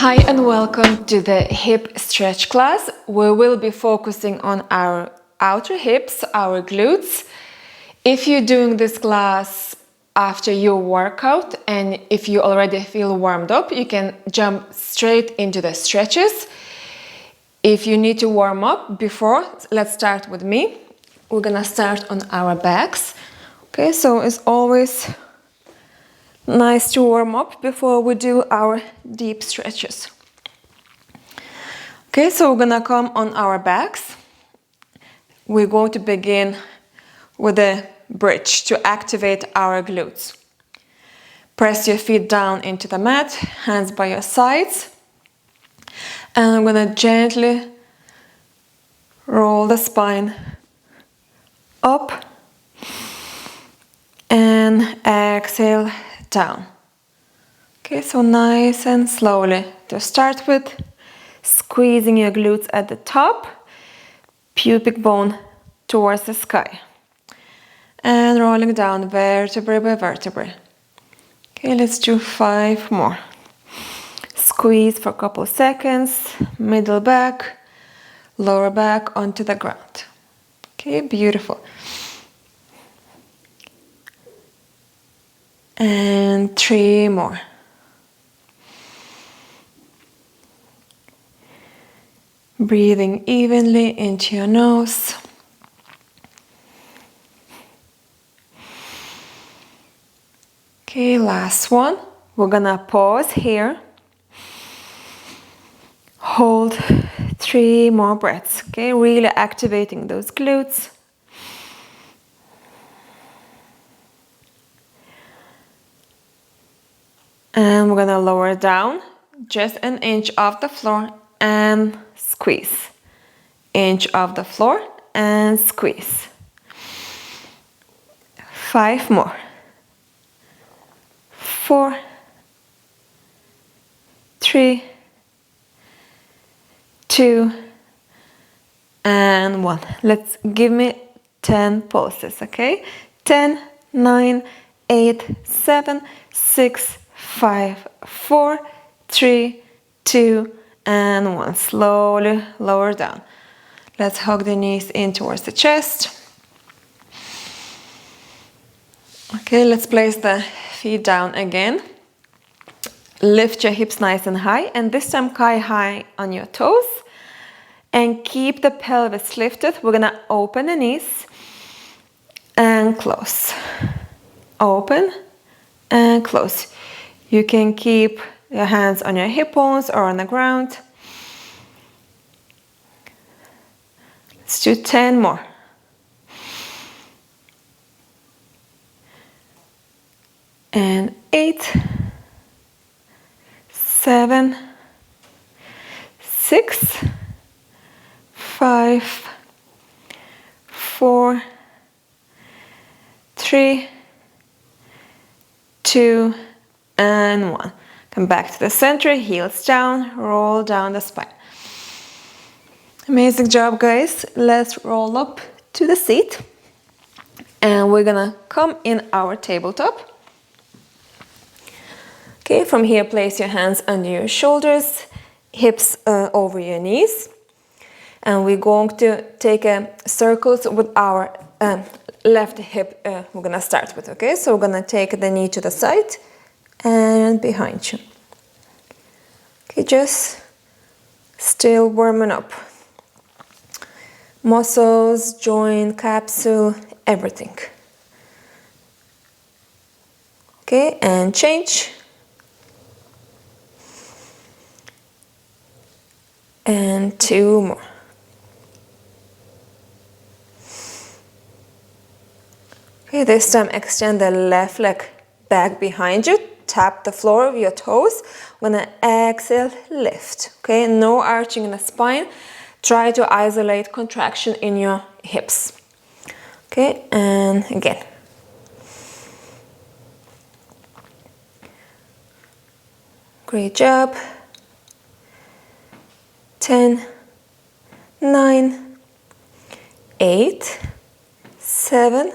Hi and welcome to the hip stretch class. We will be focusing on our outer hips, our glutes. If you're doing this class after your workout and if you already feel warmed up, you can jump straight into the stretches. If you need to warm up before, let's start with me. We're gonna start on our backs. Okay, so it's always nice to warm up before we do our deep stretches. Okay, so we're gonna come on our backs. We're going to begin with a bridge to activate our glutes. Press your feet down into the mat, hands by your sides. And I'm gonna gently roll the spine up and exhale down. Okay, so nice and slowly to start with, squeezing your glutes at the top, pubic bone towards the sky, and rolling down vertebrae by vertebrae. Okay, let's do 5 more. Squeeze for a couple seconds, middle back, lower back onto the ground. Okay, beautiful. And 3 more. Breathing evenly into your nose. Okay, last one. We're gonna pause here. Hold 3 more breaths. Okay, really activating those glutes. And we're gonna lower down just an inch off the floor and squeeze. Inch off the floor and squeeze. 5 more. 4, 3, 2, and 1. Let's give me 10 pulses, okay? 10, 9, 8, 7, 6, 5, 4, 3, 2, and 1. Slowly lower down. Let's hug the knees in towards the chest. Okay, let's place the feet down again. Lift your hips nice and high, and this time high on your toes. And keep the pelvis lifted. We're gonna open the knees and close. Open and close. You can keep your hands on your hip bones or on the ground. Let's do 10 more. And 8, 7, 6, 5, 4, 3, 2, and 1. Come back to the center, heels down, roll down the spine. Amazing job, guys. Let's roll up to the seat. And we're gonna come in our tabletop. Okay, from here, place your hands under your shoulders, hips over your knees. And we're going to take circles with our left hip. We're gonna start with, okay? So we're gonna take the knee to the side and behind you. Okay, just still warming up. Muscles, joint, capsule, everything. Okay, and change. And 2 more. Okay, this time extend the left leg back behind you. Tap the floor with your toes. When I exhale, lift. Okay, no arching in the spine. Try to isolate contraction in your hips. Okay, and again. Great job. 10, 9, 8, 7,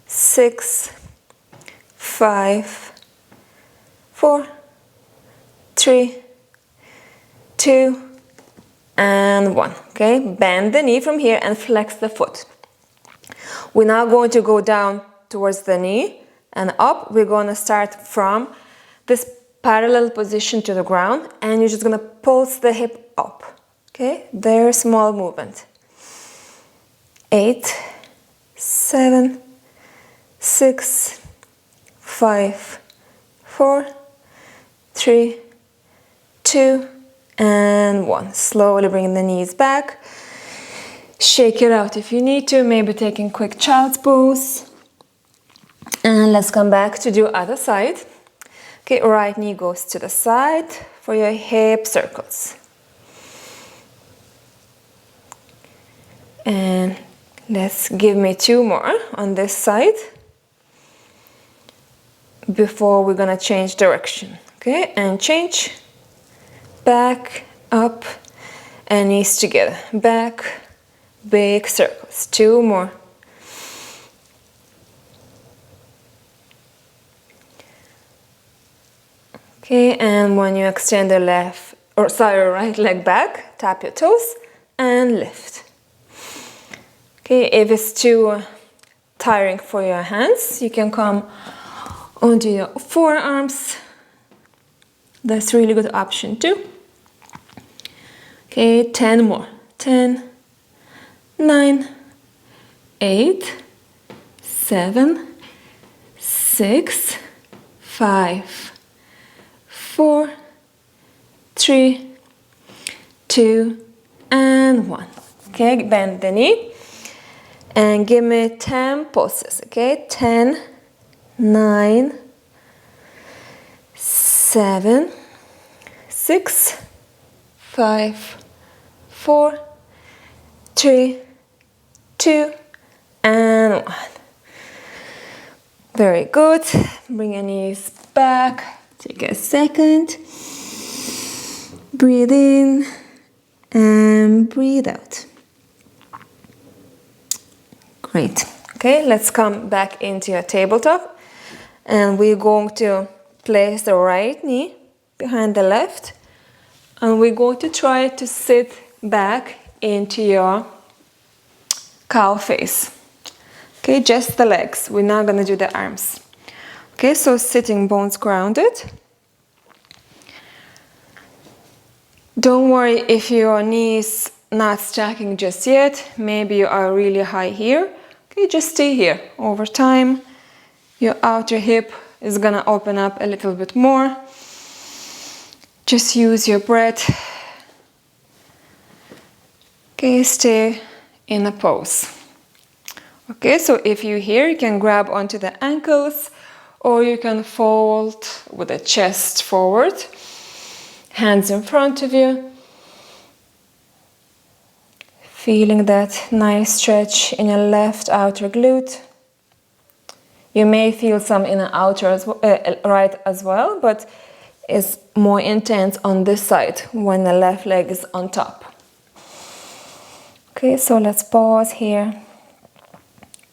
6, 5, 4, 3, 2, and 1. Okay, bend the knee from here and flex the foot. We're now going to go down towards the knee and up. We're going to start from this parallel position to the ground, and you're just going to pulse the hip up. Okay, very small movement. 8, 7, 6, 5, 4, 3, 2, and 1. Slowly bring the knees back. Shake it out if you need to, maybe taking quick child's pose. And let's come back to do other side. Okay, right knee goes to the side for your hip circles. And let's give me 2 more on this side before we're gonna change direction. Okay, and change. Back, up, and knees together. Back, big circles. 2 more. Okay, and when you extend the right leg back, tap your toes and lift. Okay, if it's too tiring for your hands, you can come onto your forearms. That's a really good option too. Okay, 10 more. 10, 9, 8, 7, 6, 5, 4, 3, 2, and 1. Okay, bend the knee and give me 10 pulses. Okay, 10, 9, 7, 6, 5, 4, 3, 2, and 1. Very good. Bring your knees back. Take a second. Breathe in and breathe out. Great. Okay, let's come back into your tabletop. And we're going to place the right knee behind the left. And we're going to try to sit back into your cow face. Okay, just the legs. We're not going to do the arms. Okay, so sitting bones grounded. Don't worry if your knees not stacking just yet. Maybe you are really high here. Okay, just stay here. Over time, your outer hip is going to open up a little bit more. Just use your breath. Okay, stay in a pose. Okay, so if you're here, you can grab onto the ankles or you can fold with the chest forward, hands in front of you. Feeling that nice stretch in your left outer glute. You may feel some in the outer right as well, but it's more intense on this side when the left leg is on top. Okay, so let's pause here.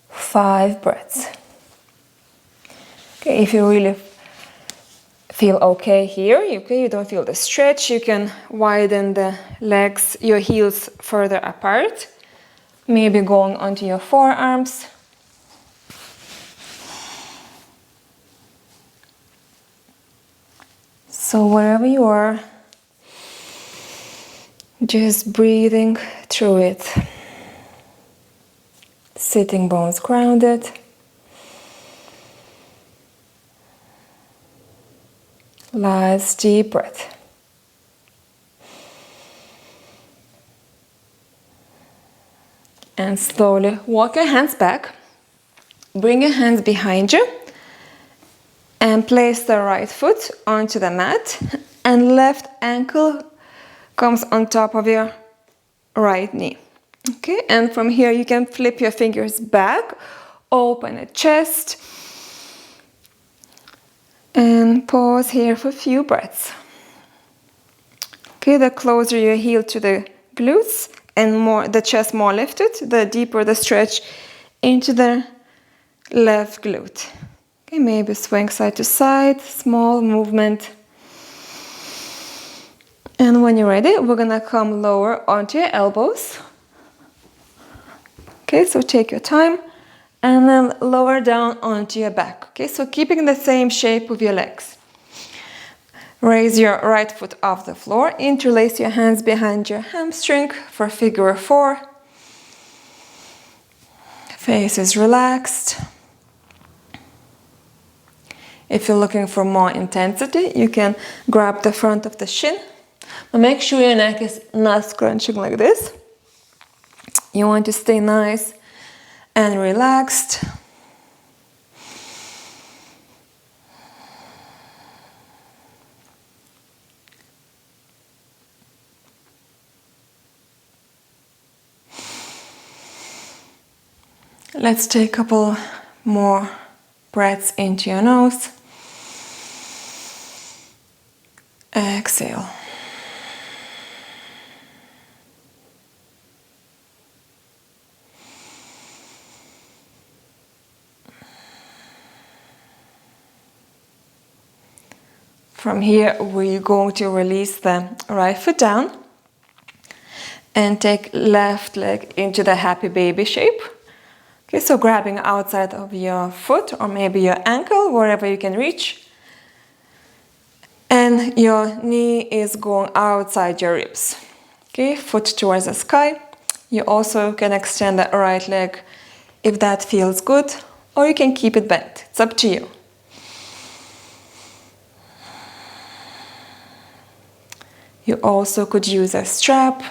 5 breaths. Okay, if you really feel okay here, you don't feel the stretch, you can widen the legs, your heels further apart. Maybe going onto your forearms. So wherever you are, just breathing through it. Sitting bones grounded. Last deep breath. And slowly walk your hands back. Bring your hands behind you. And place the right foot onto the mat. And left ankle comes on top of your right knee. Okay, and from here you can flip your fingers back, open the chest, and pause here for a few breaths. Okay, the closer your heel to the glutes and the chest more lifted, the deeper the stretch into the left glute. Okay, maybe swing side to side, small movement. And when you're ready, we're gonna come lower onto your elbows. Okay, so take your time and then lower down onto your back. Okay, so keeping the same shape with your legs. Raise your right foot off the floor, interlace your hands behind your hamstring for figure 4. Face is relaxed. If you're looking for more intensity, you can grab the front of the shin. But make sure your neck is not scrunching like this. You want to stay nice and relaxed. Let's take a couple more breaths into your nose. Exhale. From here, we're going to release the right foot down and take left leg into the happy baby shape. Okay, so grabbing outside of your foot or maybe your ankle, wherever you can reach. And your knee is going outside your ribs. Okay, foot towards the sky. You also can extend the right leg if that feels good, or you can keep it bent. It's up to you. You also could use a strap.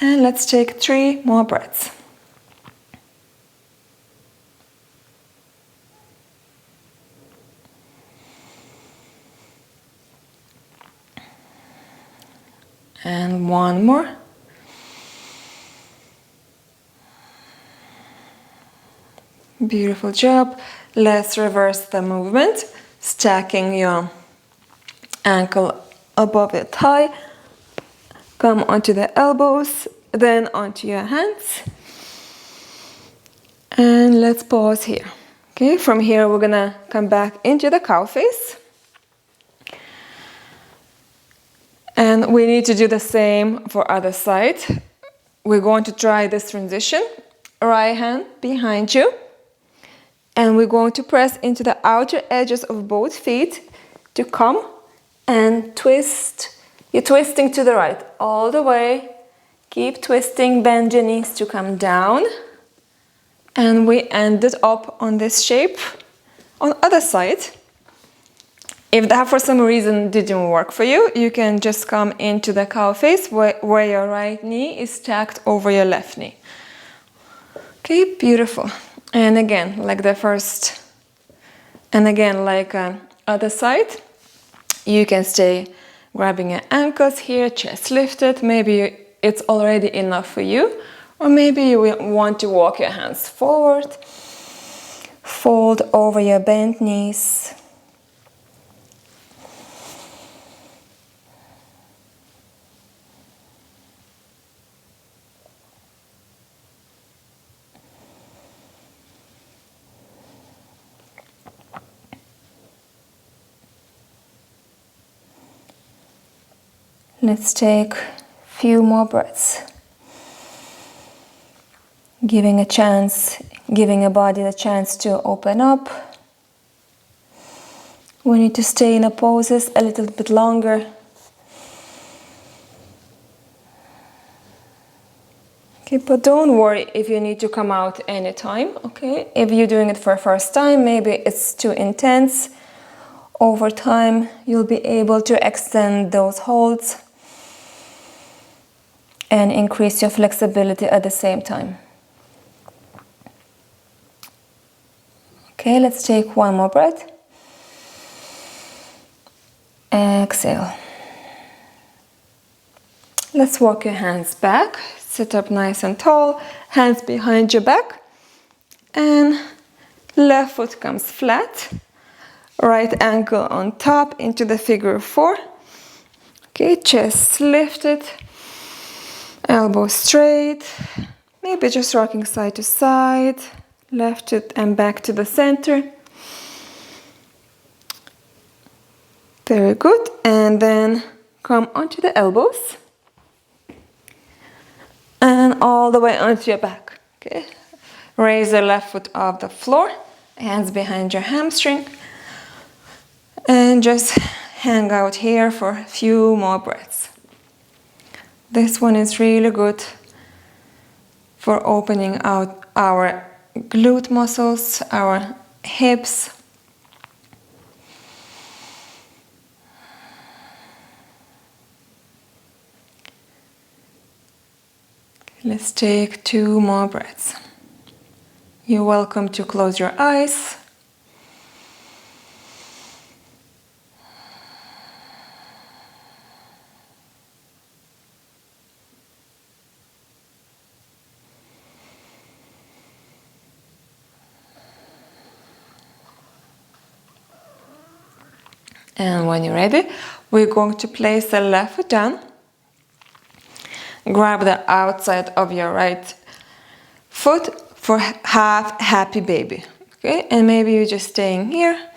And let's take 3 more breaths. And 1 more. Beautiful job. Let's reverse the movement, stacking your ankle above your thigh. Come onto the elbows, then onto your hands. And let's pause here. Okay, from here we're gonna come back into the cow face. And we need to do the same for other side. We're going to try this transition. Right hand behind you. And we're going to press into the outer edges of both feet to come and twist. You're twisting to the right all the way. Keep twisting, bend your knees to come down. And we ended up on this shape on the other side. If that for some reason didn't work for you, you can just come into the cow face where your right knee is stacked over your left knee. Okay, beautiful. And again, like the first, and again, like other side, you can stay grabbing your ankles here, chest lifted. Maybe it's already enough for you, or maybe you want to walk your hands forward, fold over your bent knees. Let's take a few more breaths. Giving a body the chance to open up. We need to stay in a poses a little bit longer. Okay, but don't worry if you need to come out anytime, okay? If you're doing it for the first time, maybe it's too intense. Over time, you'll be able to extend those holds and increase your flexibility at the same time. Okay, let's take 1 more breath. Exhale. Let's walk your hands back. Sit up nice and tall. Hands behind your back. And left foot comes flat. Right ankle on top into the figure 4. Okay, chest lifted. Elbow straight. Maybe just rocking side to side. Left it and back to the center. Very good. And then come onto the elbows. And all the way onto your back. Okay. Raise the left foot off the floor. Hands behind your hamstring. And just hang out here for a few more breaths. This one is really good for opening out our glute muscles, our hips. Let's take 2 more breaths. You're welcome to close your eyes. And when you're ready, we're going to place the left foot down. Grab the outside of your right foot for half happy baby. Okay, and maybe you're just staying here,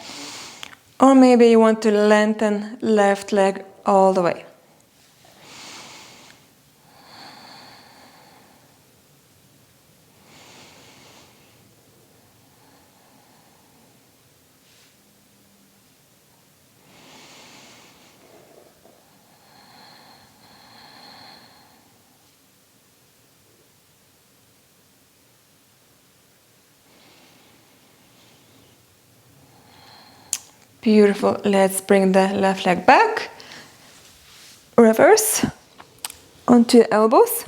or maybe you want to lengthen left leg all the way. Beautiful. Let's bring the left leg back. Reverse onto your elbows.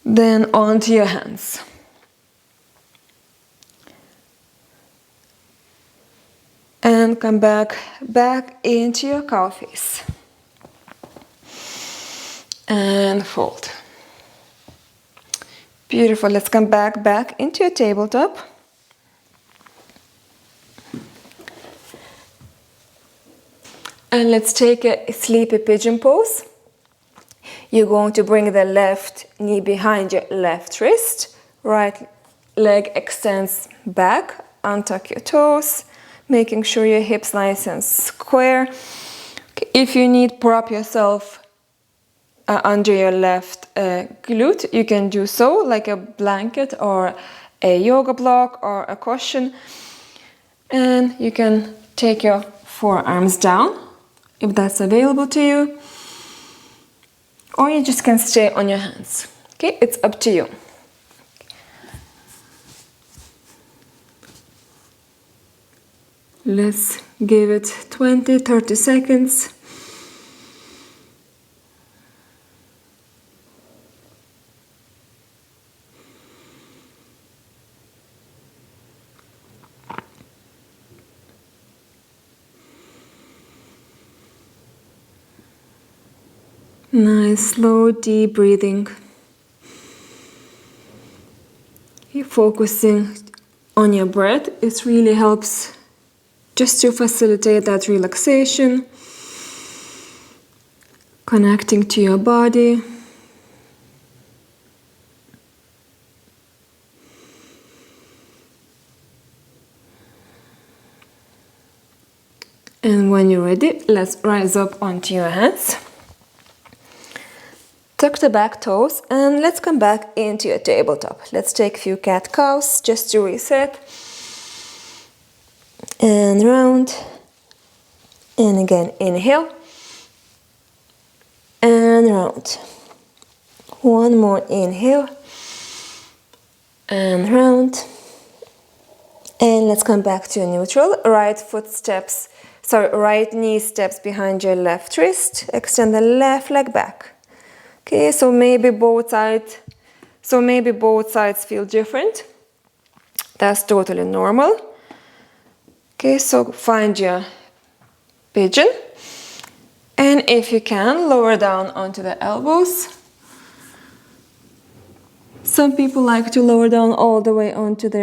Then onto your hands. And come back into your cow face. And fold. Beautiful. Let's come back into your tabletop. And let's take a sleepy pigeon pose. You're going to bring the left knee behind your left wrist. Right leg extends back. Untuck your toes, making sure your hips nice and square. If you need, prop yourself under your left glute. You can do so, like a blanket or a yoga block or a cushion. And you can take your forearms down, if that's available to you, or you just can stay on your hands. Okay, it's up to you. Let's give it 20-30 seconds. Nice, slow, deep breathing. You're focusing on your breath. It really helps just to facilitate that relaxation, connecting to your body. And when you're ready, let's rise up onto your hands. Tuck the back toes and let's come back into your tabletop. Let's take a few cat-cows just to reset. And round. And again, inhale. And round. One more inhale. And round. And let's come back to neutral. Right knee steps behind your left wrist. Extend the left leg back. Okay, so maybe both sides feel different. That's totally normal. Okay, so find your pigeon. And if you can, lower down onto the elbows. Some people like to lower down all the way onto their